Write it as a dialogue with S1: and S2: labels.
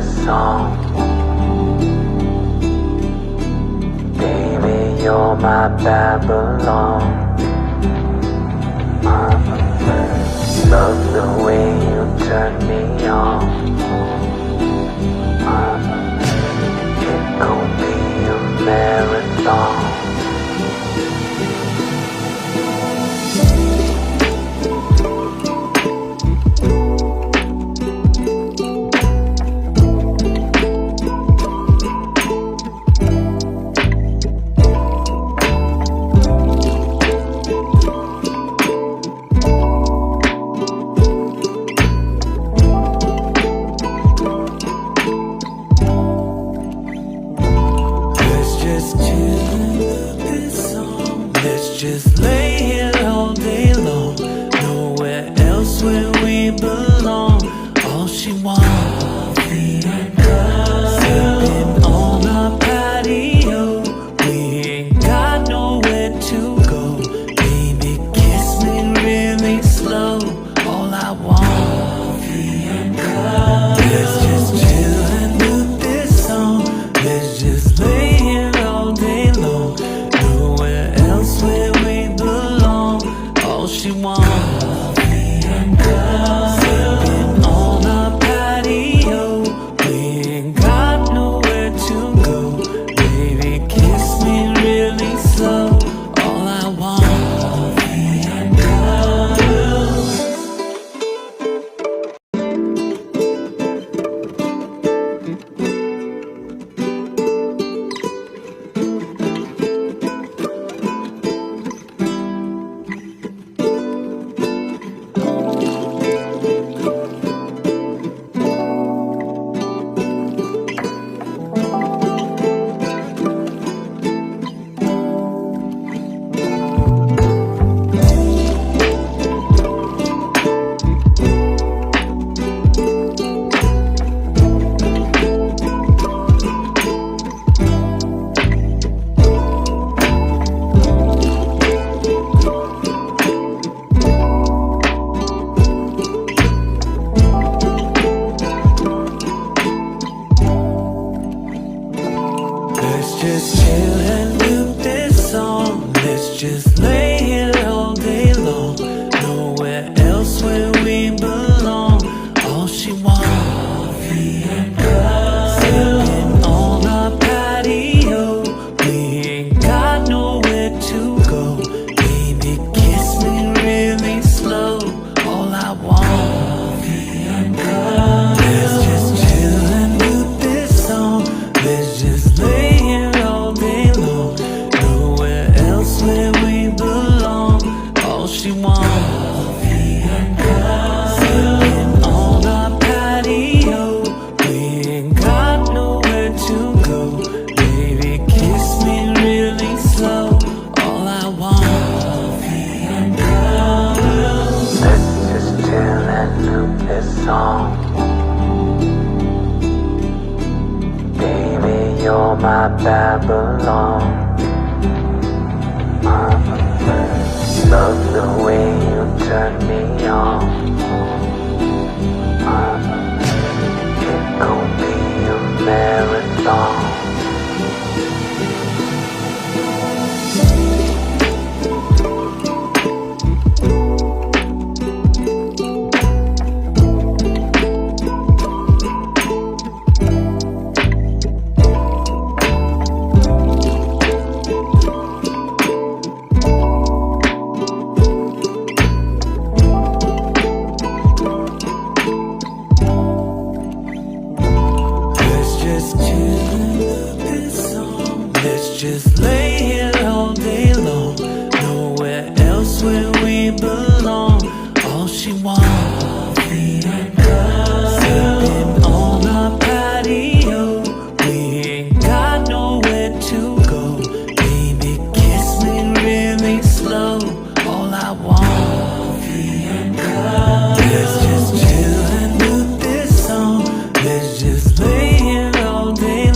S1: this song. Baby, you're my Babylon. Love the way you turn me on. It gon' be a marathon.
S2: Just lay here all day long, nowhere else where we belong. All she wants, me and her, sitting on our patio. We ain't got nowhere to go. Baby, kiss me really slow. All I want, me and her. Let's just chill and do this song. Let's just lay here all day long, nowhere else where she wants, me and her, sitting on our patio. We ain't got nowhere to go. Baby, kiss me really slow. All I want, me and just chill and do this song. Let's just lay here all day long, nowhere else where we belong. All she wants, me and her, sitting on our patio. We ain't got nowhere to go. Baby, kiss me really slow. All I want, me and her. Let's just chill and do this song. Let's just lay here all day long, nowhere else where we belong. All she wants, me and her, sitting on our patio. We ain't got nowhere to go. Baby, kiss me really slow. All I want, me and her.
S1: Let's just chill and do this song. Baby, you're my Babylon. Love the way you turn me on. It gon' be a marathon.
S2: Just lay here all day long, nowhere else where we belong. All she wants, me and her, sitting on our patio. We ain't got nowhere to go. Baby, kiss me really slow. All I want, me and her. Let's just chill and do this song. Let's just lay here all day long.